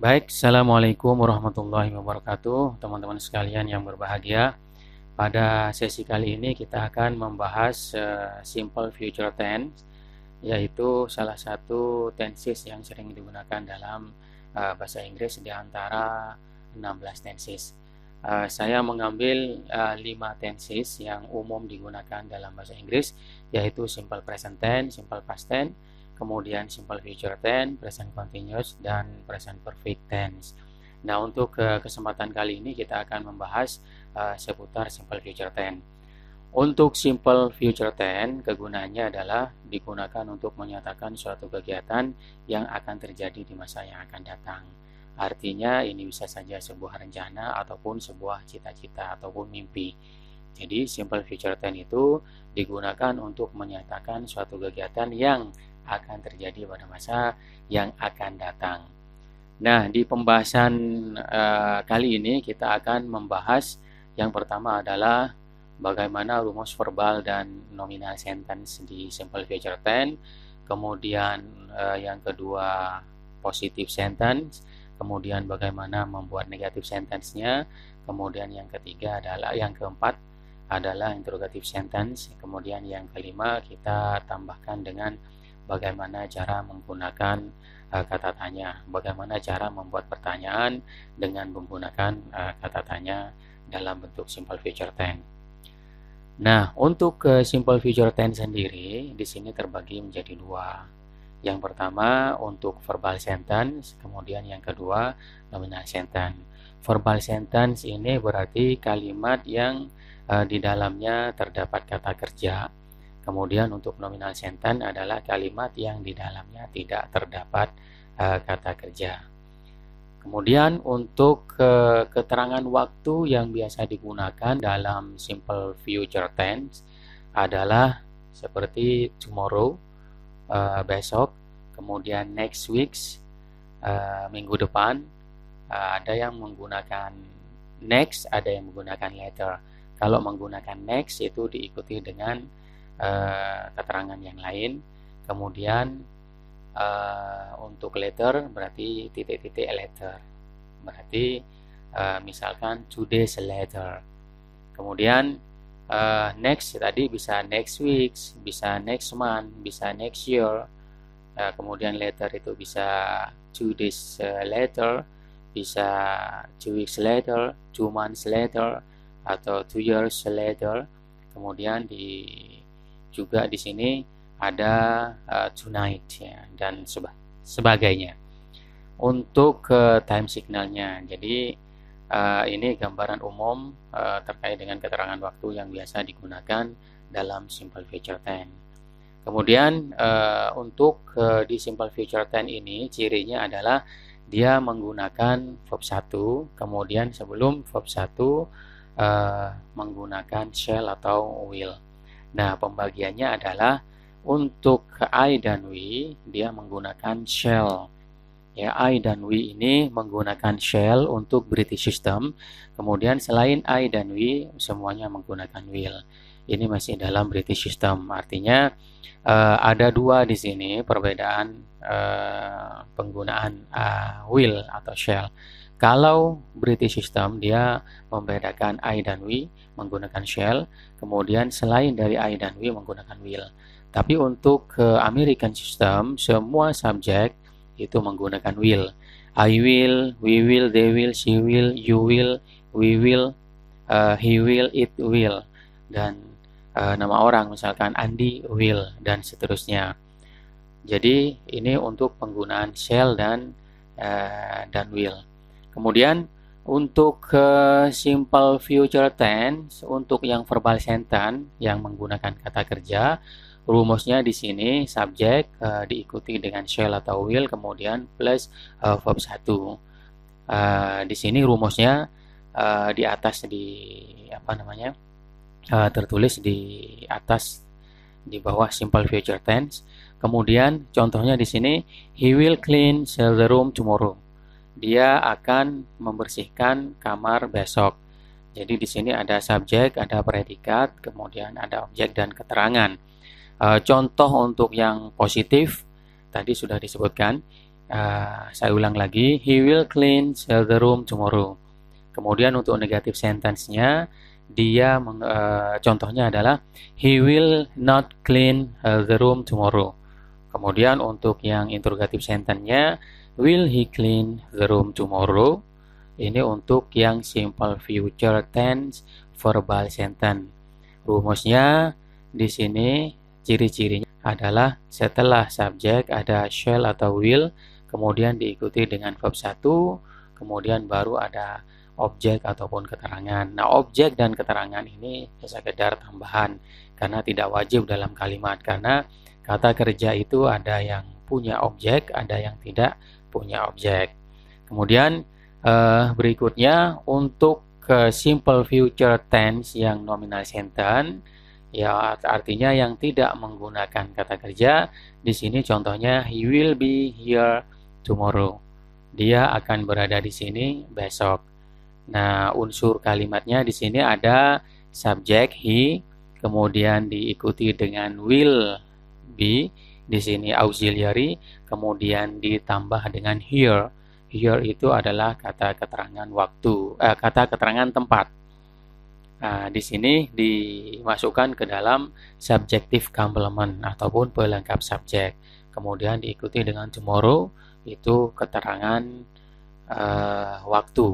Baik, Assalamualaikum warahmatullahi wabarakatuh, teman-teman sekalian yang berbahagia. Pada sesi kali ini kita akan membahas simple future tense, yaitu salah satu tenses yang sering digunakan dalam bahasa Inggris di antara 16 tenses. Saya mengambil 5 tenses yang umum digunakan dalam bahasa Inggris, yaitu simple present tense, simple past tense, kemudian simple future tense, present continuous, dan present perfect tense. Nah, untuk kesempatan kali ini kita akan membahas seputar simple future tense. Untuk simple future tense, kegunaannya adalah digunakan untuk menyatakan suatu kegiatan yang akan terjadi di masa yang akan datang. Artinya ini bisa saja sebuah rencana ataupun sebuah cita-cita ataupun mimpi. Jadi simple future tense itu digunakan untuk menyatakan suatu kegiatan yang akan terjadi pada masa yang akan datang. Nah, di pembahasan kali ini kita akan membahas yang pertama adalah bagaimana rumus verbal dan nominal sentence di simple future tense. Kemudian yang kedua positive sentence. Kemudian bagaimana membuat negative sentence-nya. Kemudian yang ketiga adalah yang keempat adalah interrogative sentence. Kemudian yang kelima kita tambahkan dengan bagaimana cara menggunakan kata tanya, bagaimana cara membuat pertanyaan dengan menggunakan kata tanya dalam bentuk simple future tense. Nah, untuk simple future tense sendiri di sini terbagi menjadi dua. Yang pertama untuk verbal sentence, kemudian yang kedua nominal sentence. Verbal sentence ini berarti kalimat yang di dalamnya terdapat kata kerja. Kemudian untuk nominal sentence adalah kalimat yang di dalamnya tidak terdapat kata kerja. Kemudian untuk keterangan waktu yang biasa digunakan dalam simple future tense adalah seperti tomorrow, besok, kemudian next weeks, minggu depan. Ada yang menggunakan next, ada yang menggunakan later. Kalau menggunakan next itu diikuti dengan keterangan yang lain. Kemudian untuk later berarti titik-titik later, berarti misalkan 2 days later. Kemudian next tadi bisa next weeks, bisa next month, bisa next year. Kemudian later itu bisa 2 days later, bisa 2 weeks later, 2 months later, atau 2 years later. Kemudian juga di sini ada tonight ya, dan sebagainya. Untuk time signalnya, jadi ini gambaran umum terkait dengan keterangan waktu yang biasa digunakan dalam simple future tense. Kemudian untuk di simple future tense ini cirinya adalah dia menggunakan verb 1, kemudian sebelum verb 1 menggunakan shall atau will. Nah, pembagiannya adalah untuk I dan we dia menggunakan shall. Ya, I dan we ini menggunakan shall untuk British system. Kemudian selain I dan we semuanya menggunakan will. Ini masih dalam British system. Artinya ada dua di sini perbedaan penggunaan will atau shall. Kalau British system dia membedakan I dan we menggunakan shall, kemudian selain dari I dan we menggunakan will. Tapi untuk American system semua subjek itu menggunakan will. I will, we will, they will, she will, you will, we will, he will, it will, dan nama orang misalkan Andi will, dan seterusnya. Jadi ini untuk penggunaan shall dan will. Kemudian untuk simple future tense untuk yang verbal sentence yang menggunakan kata kerja, rumusnya di sini subjek diikuti dengan shall atau will, kemudian plus verb 1. Di sini rumusnya di atas tertulis di atas di bawah simple future tense. Kemudian contohnya di sini he will clean the room tomorrow. Dia akan membersihkan kamar besok. Jadi di sini ada subjek, ada predikat, kemudian ada objek dan keterangan. Contoh untuk yang positif tadi sudah disebutkan, Saya ulang lagi, he will clean the room tomorrow. Kemudian untuk negative sentence-nya, dia contohnya adalah he will not clean the room tomorrow. Kemudian untuk yang interrogative sentence-nya, will he clean the room tomorrow? Ini untuk yang simple future tense verbal sentence. Rumusnya di sini ciri-cirinya adalah setelah subjek ada shall atau will, kemudian diikuti dengan verb 1, kemudian baru ada objek ataupun keterangan. Nah, objek dan keterangan ini sekedar tambahan karena tidak wajib dalam kalimat, karena kata kerja itu ada yang punya objek, ada yang tidak punya objek. Kemudian berikutnya untuk simple future tense yang nominal sentence, ya artinya yang tidak menggunakan kata kerja. Di sini contohnya he will be here tomorrow. Dia akan berada di sini besok. Nah, unsur kalimatnya di sini ada subjek he, kemudian diikuti dengan will be, di sini auxiliary, kemudian ditambah dengan here. Here itu adalah kata keterangan waktu, kata keterangan tempat. Nah, di sini dimasukkan ke dalam subjective complement ataupun pelengkap subjek. Kemudian diikuti dengan tomorrow, itu keterangan waktu.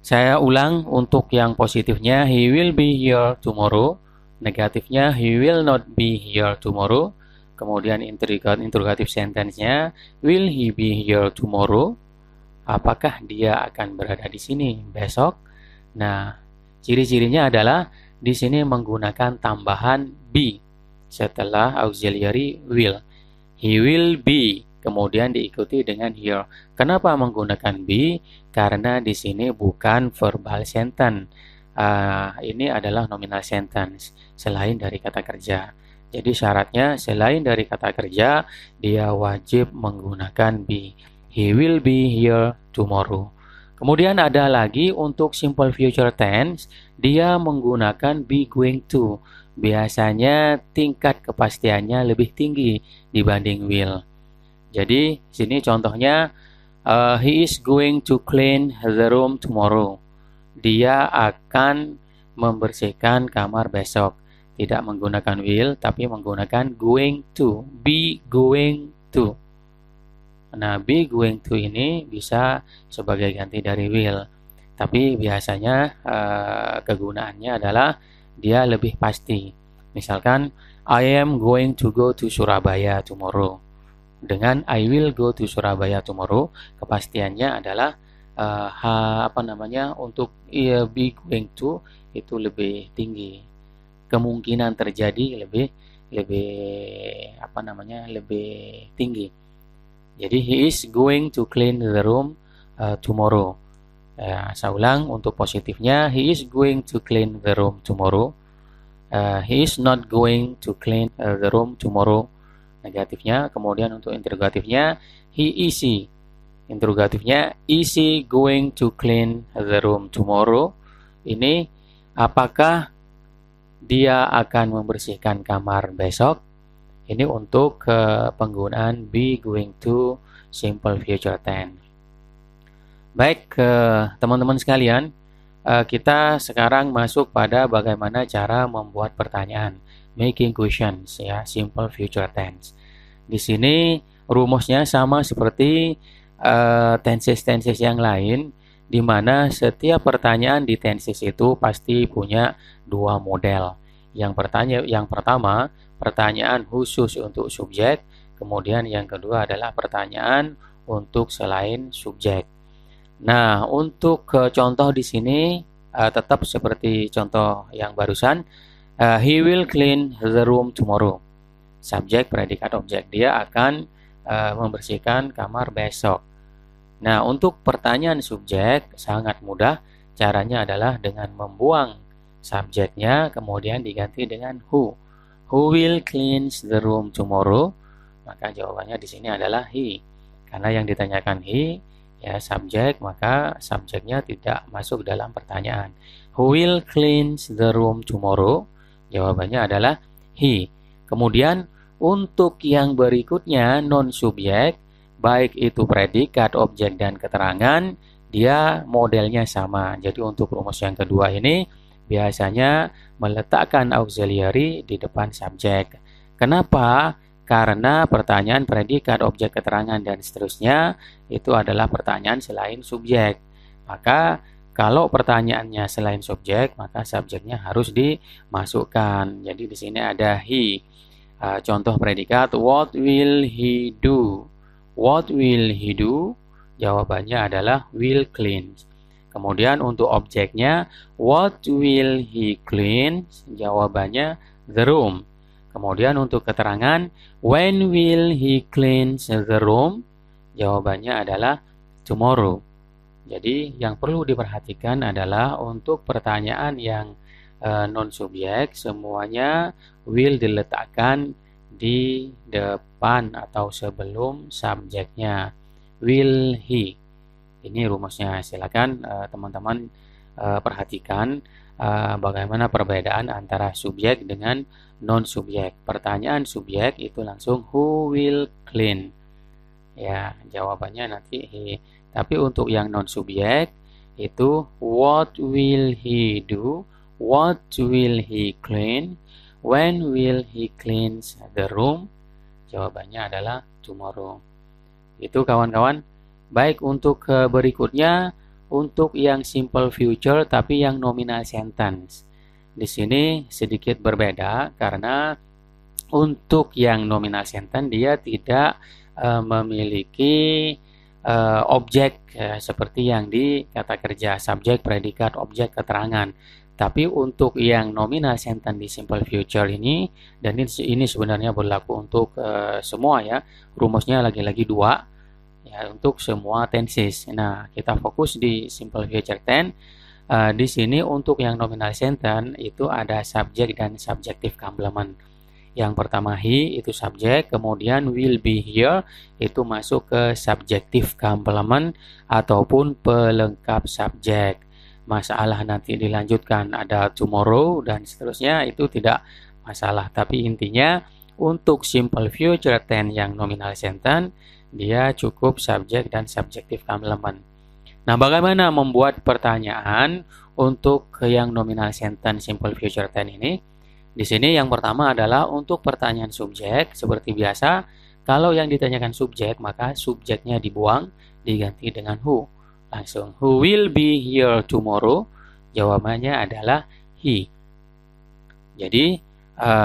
Saya ulang untuk yang positifnya, he will be here tomorrow. Negatifnya, he will not be here tomorrow. Kemudian interrogative sentence-nya, will he be here tomorrow? Apakah dia akan berada di sini besok? Nah, ciri-cirinya adalah di sini menggunakan tambahan be setelah auxiliary will. He will be, kemudian diikuti dengan here. Kenapa menggunakan be? Karena di sini bukan verbal sentence. Ini adalah nominal sentence selain dari kata kerja. Jadi syaratnya selain dari kata kerja, dia wajib menggunakan be. He will be here tomorrow. Kemudian ada lagi untuk simple future tense, dia menggunakan be going to. Biasanya tingkat kepastiannya lebih tinggi dibanding will. Jadi sini contohnya, he is going to clean the room tomorrow. Dia akan membersihkan kamar besok. Tidak menggunakan will, tapi menggunakan going to. Be going to. Nah, be going to ini bisa sebagai ganti dari will. Tapi biasanya kegunaannya adalah dia lebih pasti. Misalkan, I am going to go to Surabaya tomorrow. Dengan I will go to Surabaya tomorrow, kepastiannya adalah untuk be going to itu lebih tinggi. Kemungkinan terjadi lebih tinggi. Jadi he is going to clean the room tomorrow. Saya ulang untuk positifnya, he is going to clean the room tomorrow. He is not going to clean the room tomorrow. Negatifnya. Kemudian untuk interrogatifnya, he is he. Interrogatifnya, is he going to clean the room tomorrow? Ini apakah dia akan membersihkan kamar besok? Ini untuk penggunaan be going to simple future tense. Baik, teman-teman sekalian, kita sekarang masuk pada bagaimana cara membuat pertanyaan, making questions, ya, simple future tense. Di sini rumusnya sama seperti tenses yang lain, di mana setiap pertanyaan di tenses itu pasti punya dua model. Yang pertama, pertanyaan khusus untuk subjek, kemudian yang kedua adalah pertanyaan untuk selain subjek. Nah, untuk contoh di sini tetap seperti contoh yang barusan, he will clean the room tomorrow. Subjek, predikat, objek. Dia akan membersihkan kamar besok. Nah, untuk pertanyaan subjek sangat mudah. Caranya adalah dengan membuang subjeknya, kemudian diganti dengan who. Who will clean the room tomorrow? Maka jawabannya di sini adalah he. Karena yang ditanyakan he, ya subjek, maka subjeknya tidak masuk dalam pertanyaan. Who will clean the room tomorrow? Jawabannya adalah he. Kemudian untuk yang berikutnya non subjek, baik itu predikat, objek, dan keterangan, dia modelnya sama. Jadi untuk rumus yang kedua ini biasanya meletakkan auxiliary di depan subjek. Kenapa? Karena pertanyaan predikat, objek, keterangan, dan seterusnya itu adalah pertanyaan selain subjek. Maka kalau pertanyaannya selain subjek, maka subjeknya harus dimasukkan. Jadi di sini ada he. Contoh predikat, what will he do? What will he do? Jawabannya adalah will clean. Kemudian untuk objeknya, what will he clean? Jawabannya the room. Kemudian untuk keterangan, when will he clean the room? Jawabannya adalah tomorrow. Jadi yang perlu diperhatikan adalah untuk pertanyaan yang non-subjek, semuanya will diletakkan di depan atau sebelum subjeknya. Will he. Ini rumusnya. Silakan teman-teman perhatikan bagaimana perbedaan antara subjek dengan non-subjek. Pertanyaan subjek itu langsung who will clean. Ya, jawabannya nanti he. Tapi untuk yang non-subjek itu what will he do? What will he clean? When will he clean the room? Jawabannya adalah tomorrow. Itu kawan-kawan. Baik, untuk berikutnya, untuk yang simple future tapi yang nominal sentence. Di sini sedikit berbeda karena untuk yang nominal sentence dia tidak memiliki objek seperti yang di kata kerja, subjek, predikat, objek, keterangan. Tapi untuk yang nominal sentence di simple future ini, dan ini sebenarnya berlaku untuk semua ya, rumusnya lagi-lagi dua ya untuk semua tenses. Nah, kita fokus di simple future tense. Di sini untuk yang nominal sentence itu ada subjek dan subjective complement. Yang pertama he itu subjek, kemudian will be here itu masuk ke subjective complement ataupun pelengkap subjek. Masalah nanti dilanjutkan ada tomorrow dan seterusnya itu tidak masalah. Tapi intinya untuk simple future tense yang nominal sentence dia cukup subjek dan subjective complement. Nah, bagaimana membuat pertanyaan untuk yang nominal sentence simple future tense ini? Di sini yang pertama adalah untuk pertanyaan subjek seperti biasa. Kalau yang ditanyakan subjek maka subjeknya dibuang diganti dengan who. Langsung who will be here tomorrow? Jawabannya adalah he. Jadi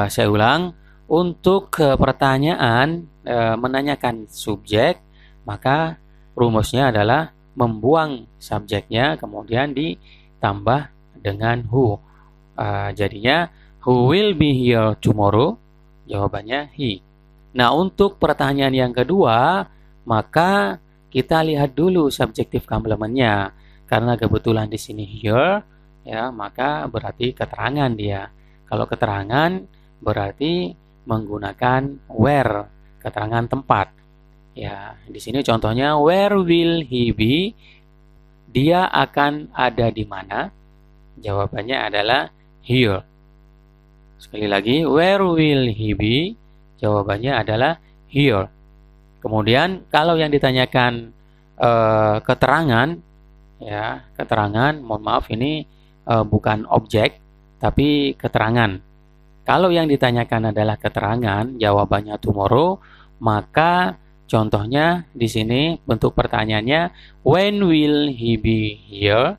saya ulang, untuk pertanyaan menanyakan subjek maka rumusnya adalah membuang subjeknya kemudian ditambah dengan who. Jadinya who will be here tomorrow? Jawabannya he. Nah, untuk pertanyaan yang kedua maka kita lihat dulu subjective complement-nya. Karena kebetulan di sini here, ya, maka berarti keterangan dia. Kalau keterangan berarti menggunakan where, keterangan tempat. Ya, di sini contohnya where will he be? Dia akan ada di mana? Jawabannya adalah here. Sekali lagi, where will he be? Jawabannya adalah here. Kemudian kalau yang ditanyakan keterangan, ya keterangan, mohon maaf ini bukan objek, tapi keterangan. Kalau yang ditanyakan adalah keterangan, jawabannya tomorrow, maka contohnya di sini bentuk pertanyaannya, when will he be here?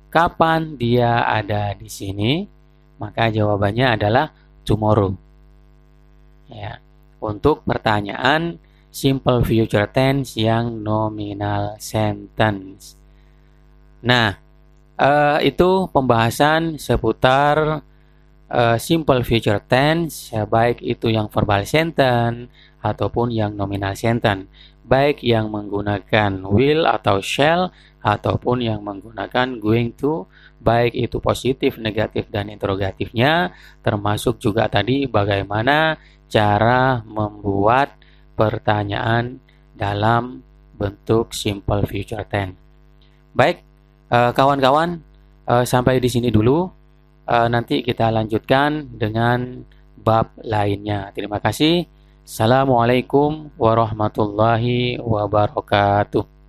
Kapan dia ada di sini? Maka jawabannya adalah tomorrow. Ya, untuk pertanyaan simple future tense yang nominal sentence. Nah, itu pembahasan seputar simple future tense, baik itu yang verbal sentence ataupun yang nominal sentence, baik yang menggunakan will atau shall ataupun yang menggunakan going to, baik itu positif, negatif, dan interrogatifnya, termasuk juga tadi bagaimana cara membuat pertanyaan dalam bentuk simple future tense. Baik, kawan-kawan, sampai di sini dulu. Nanti kita lanjutkan dengan bab lainnya. Terima kasih. Assalamualaikum warahmatullahi wabarakatuh.